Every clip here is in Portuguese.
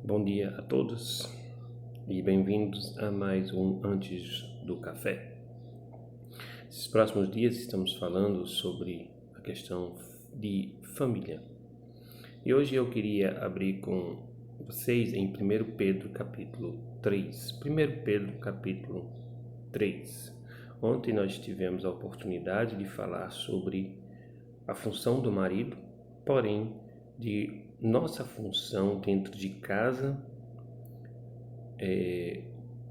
Bom dia a todos e bem-vindos a mais um Antes do Café. Esses próximos dias estamos falando sobre a questão de família. E hoje eu queria abrir com vocês em 1 Pedro capítulo 3. 1 Pedro capítulo 3. Ontem nós tivemos a oportunidade de falar sobre a função do marido, porém de nossa função dentro de casa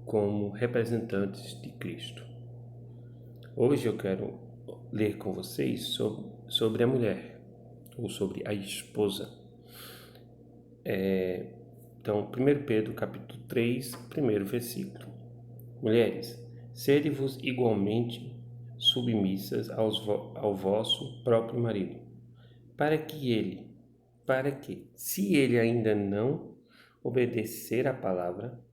como representantes de Cristo. Hoje eu quero ler com vocês sobre a mulher, ou sobre a esposa. Então, 1 Pedro capítulo 3, primeiro versículo. Mulheres, sede-vos igualmente submissas ao vosso próprio marido, para que, se ele ainda não obedecer à palavra,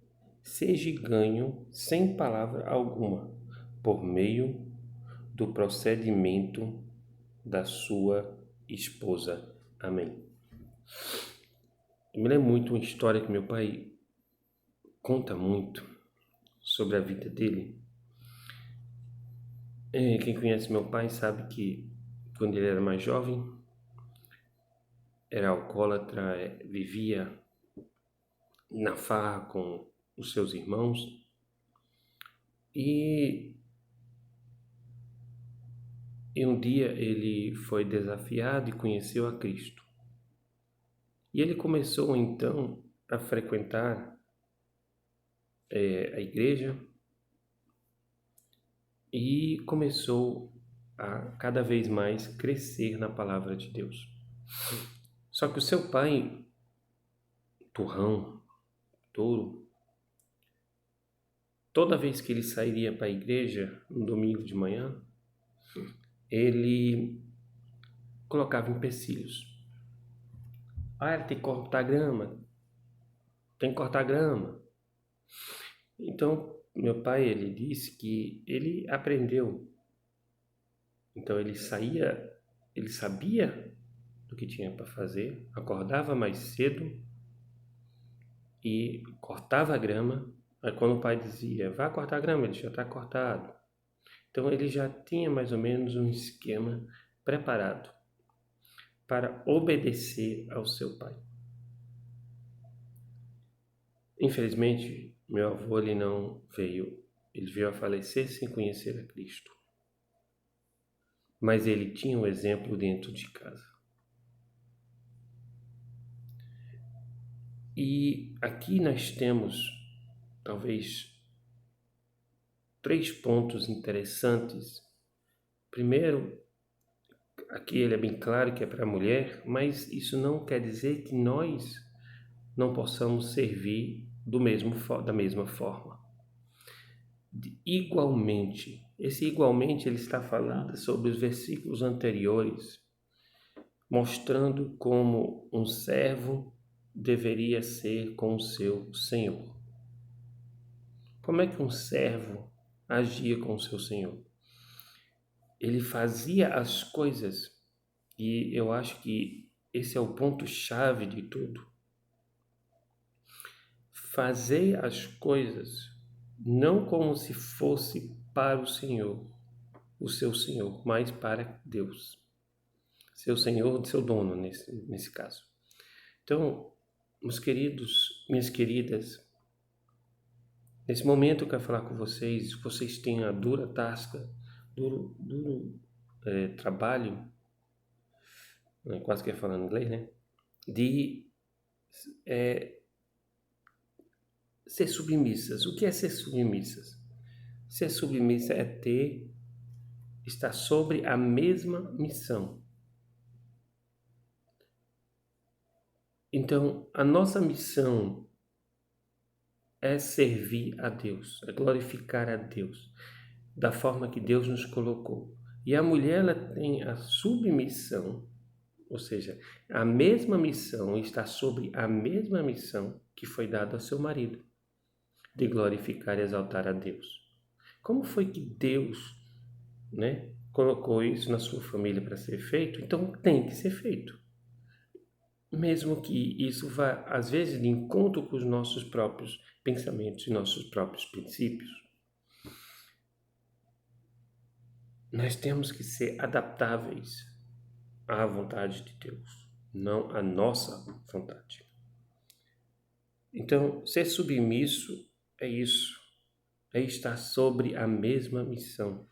seja ganho sem palavra alguma, por meio do procedimento da sua esposa. Amém. Eu me lembro muito uma história que meu pai conta muito sobre a vida dele. Quem conhece meu pai sabe que quando ele era mais jovem, era alcoólatra, vivia na farra com os seus irmãos e um dia ele foi desafiado e conheceu a Cristo. E ele começou então a frequentar a igreja e começou a cada vez mais crescer na palavra de Deus. Só que o seu pai, turrão, touro, toda vez que ele sairia para a igreja no domingo de manhã, ele colocava empecilhos. Ele tem que cortar grama, tem que cortar grama. Então, meu pai, ele disse que ele aprendeu. Então, ele saía, ele sabia do que tinha para fazer, acordava mais cedo e cortava a grama. Aí quando o pai dizia, vá cortar a grama, ele já está cortado. Então, ele já tinha mais ou menos um esquema preparado para obedecer ao seu pai. Infelizmente, meu avô ele veio a falecer sem conhecer a Cristo. Mas ele tinha um exemplo dentro de casa. E aqui nós temos, talvez, 3 pontos interessantes. Primeiro, aqui ele é bem claro que é para a mulher, mas isso não quer dizer que nós não possamos servir da mesma forma. Igualmente, esse igualmente ele está falando sobre os versículos anteriores, mostrando como um servo deveria ser com o seu senhor. Como é que um servo agia com o seu senhor? Ele fazia as coisas, e eu acho que esse é o ponto-chave de tudo. Fazer as coisas não como se fosse para o Senhor, o seu Senhor, mas para Deus. Seu Senhor, seu dono nesse caso. Então, meus queridos, minhas queridas, nesse momento eu quero falar com vocês, vocês têm a dura tasca, duro trabalho, quase que falando inglês, né? De ser submissas. O que é ser submissas? Ser submissa é estar sobre a mesma missão. Então, a nossa missão é servir a Deus, é glorificar a Deus, da forma que Deus nos colocou. E a mulher, ela tem a submissão, ou seja, a mesma missão, está sobre a mesma missão que foi dada ao seu marido, de glorificar e exaltar a Deus. Como foi que Deus, colocou isso na sua família para ser feito? Então tem que ser feito. mesmo que isso vá, às vezes, de encontro com os nossos próprios pensamentos e nossos próprios princípios, nós temos que ser adaptáveis à vontade de Deus, não à nossa vontade. Então, ser submisso é isso, é estar sobre a mesma missão.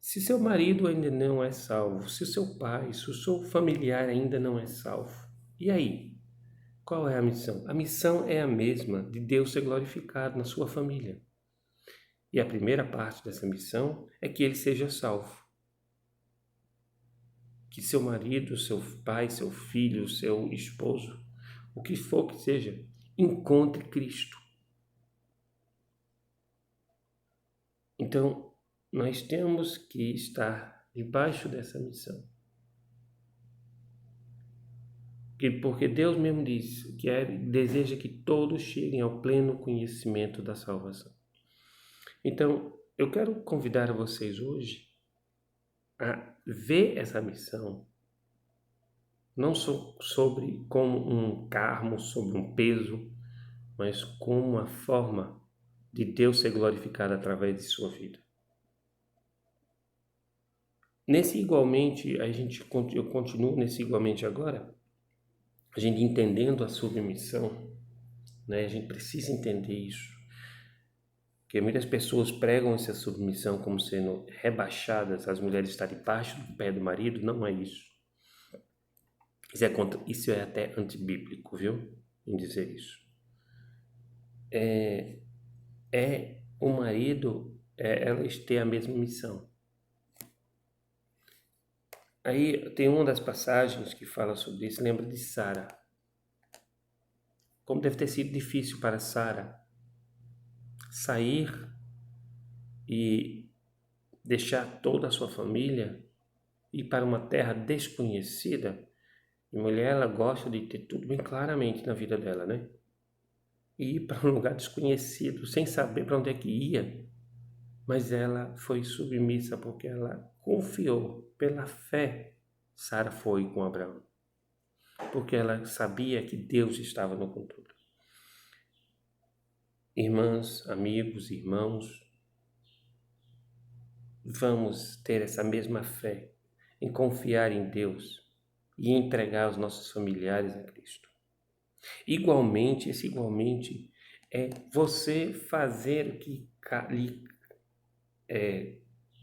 Se seu marido ainda não é salvo, se o seu pai, se o seu familiar ainda não é salvo, e aí? Qual é a missão? A missão é a mesma, de Deus ser glorificado na sua família. E a primeira parte dessa missão é que ele seja salvo. Que seu marido, seu pai, seu filho, seu esposo, o que for que seja, encontre Cristo. Então, nós temos que estar debaixo dessa missão. Porque Deus mesmo diz que deseja que todos cheguem ao pleno conhecimento da salvação. Então, eu quero convidar vocês hoje a ver essa missão não sobre como um carmo, sobre um peso, mas como uma forma de Deus ser glorificado através de sua vida. Nesse igualmente, eu continuo nesse igualmente agora, a gente entendendo a submissão, né? A gente precisa entender isso. Porque muitas pessoas pregam essa submissão como sendo rebaixadas, as mulheres estarem debaixo do pé do marido, não é isso. Isso é até antibíblico, viu? Em dizer isso. O marido, elas têm a mesma missão. Aí tem uma das passagens que fala sobre isso, lembra de Sara. Como deve ter sido difícil para Sara sair e deixar toda a sua família e ir para uma terra desconhecida. E mulher, ela gosta de ter tudo bem claramente na vida dela, né? E ir para um lugar desconhecido, sem saber para onde é que ia. Mas ela foi submissa porque ela confiou pela fé. Sara foi com Abraão, porque ela sabia que Deus estava no controle. Irmãs, amigos, irmãos, vamos ter essa mesma fé em confiar em Deus e entregar os nossos familiares a Cristo. Igualmente, esse igualmente é você fazer o que lhe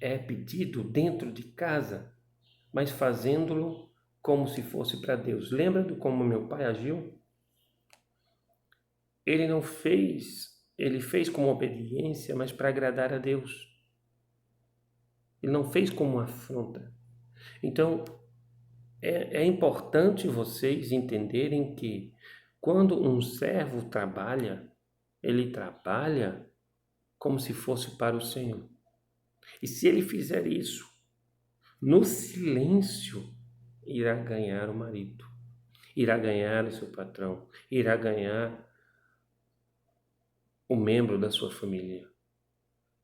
é pedido dentro de casa, mas fazendo-lo como se fosse para Deus. Lembra de como meu pai agiu? Ele não fez, ele fez como obediência, mas para agradar a Deus. Ele não fez como afronta. Então, é importante vocês entenderem que quando um servo trabalha, ele trabalha como se fosse para o Senhor. E se ele fizer isso, no silêncio, irá ganhar o marido, irá ganhar o seu patrão, irá ganhar o membro da sua família.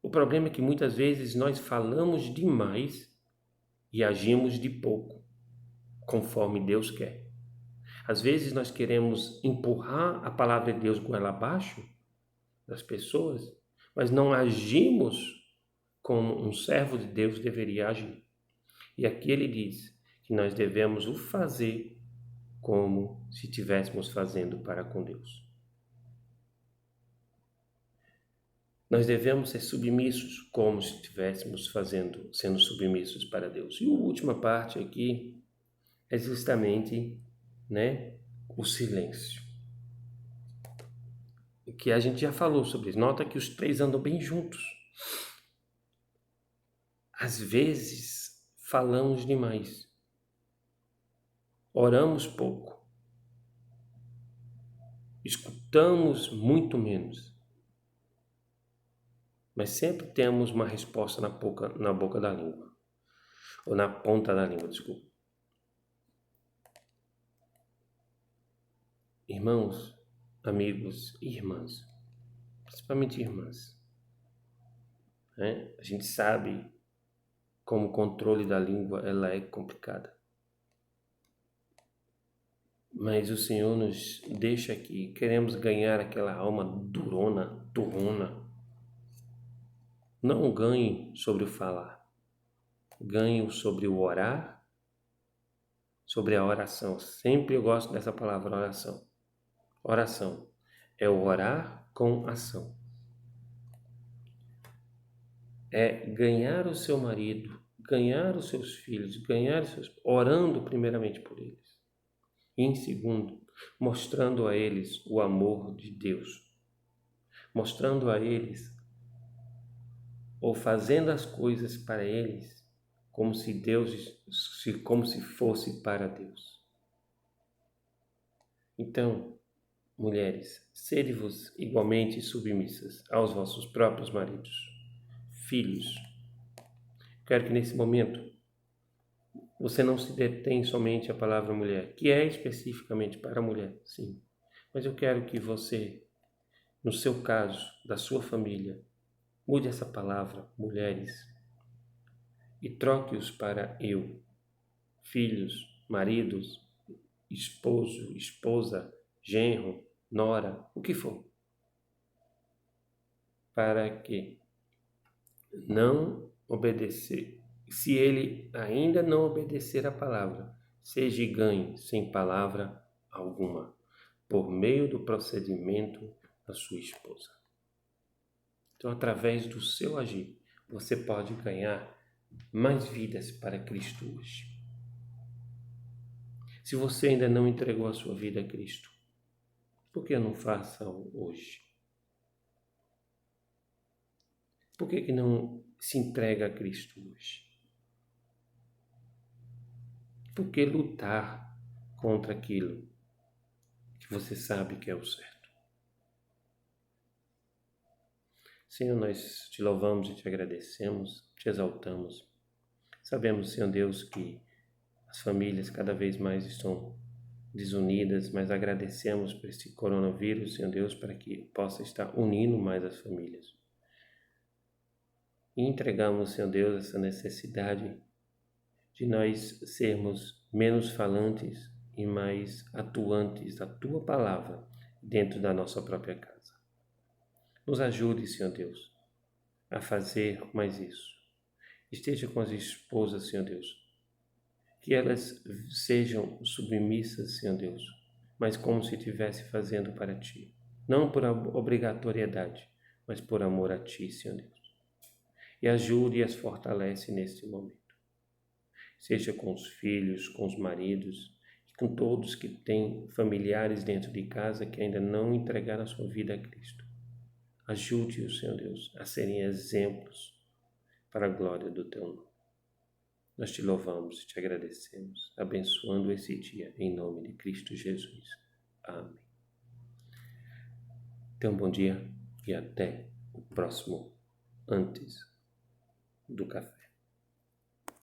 O problema é que muitas vezes nós falamos demais e agimos de pouco, conforme Deus quer. Às vezes nós queremos empurrar a palavra de Deus goela abaixo das pessoas, mas não agimos como um servo de Deus deveria agir. E aqui ele diz que nós devemos o fazer como se estivéssemos fazendo para com Deus. Nós devemos ser submissos como se estivéssemos sendo submissos para Deus. E a última parte aqui é justamente, o silêncio. Que a gente já falou sobre isso. Nota que os três andam bem juntos. Às vezes falamos demais, oramos pouco, escutamos muito menos, mas sempre temos uma resposta na boca da língua, ou na ponta da língua, desculpa. Irmãos, amigos e irmãs, principalmente irmãs, a gente sabe como o controle da língua ela é complicada. Mas o Senhor nos deixa aqui. Queremos ganhar aquela alma durona, turrona. Não ganhe sobre o falar. Ganhe sobre o orar, sobre a oração. Sempre eu gosto dessa palavra, oração. Oração é o orar com ação. É ganhar o seu marido, ganhar os seus filhos, orando primeiramente por eles. E em segundo, mostrando a eles o amor de Deus. Mostrando a eles, ou fazendo as coisas para eles, como se fosse para Deus. Então, mulheres, sede-vos igualmente submissas aos vossos próprios maridos. Filhos, quero que nesse momento você não se detém somente à palavra mulher, que é especificamente para a mulher, sim. Mas eu quero que você, no seu caso, da sua família, mude essa palavra, mulheres, e troque-os para eu, filhos, maridos, esposo, esposa, genro, nora, o que for. Para que não obedecer, se ele ainda não obedecer a palavra, seja ganho sem palavra alguma, por meio do procedimento da sua esposa. Então, através do seu agir, você pode ganhar mais vidas para Cristo hoje. Se você ainda não entregou a sua vida a Cristo, por que não faça hoje? Por que não se entrega a Cristo hoje? Por que lutar contra aquilo que você sabe que é o certo? Senhor, nós te louvamos e te agradecemos, te exaltamos. Sabemos, Senhor Deus, que as famílias cada vez mais estão desunidas, mas agradecemos por esse coronavírus, Senhor Deus, para que possa estar unindo mais as famílias. E entregamos, Senhor Deus, essa necessidade de nós sermos menos falantes e mais atuantes da Tua Palavra dentro da nossa própria casa. Nos ajude, Senhor Deus, a fazer mais isso. Esteja com as esposas, Senhor Deus, que elas sejam submissas, Senhor Deus, mas como se estivesse fazendo para Ti. Não por obrigatoriedade, mas por amor a Ti, Senhor Deus. E ajude e as fortalece neste momento. Seja com os filhos, com os maridos, e com todos que têm familiares dentro de casa que ainda não entregaram a sua vida a Cristo. Ajude-os, Senhor Deus, a serem exemplos para a glória do Teu nome. Nós te louvamos e te agradecemos, abençoando esse dia, em nome de Cristo Jesus. Amém. Tenha um bom dia e até o próximo Antes do Café.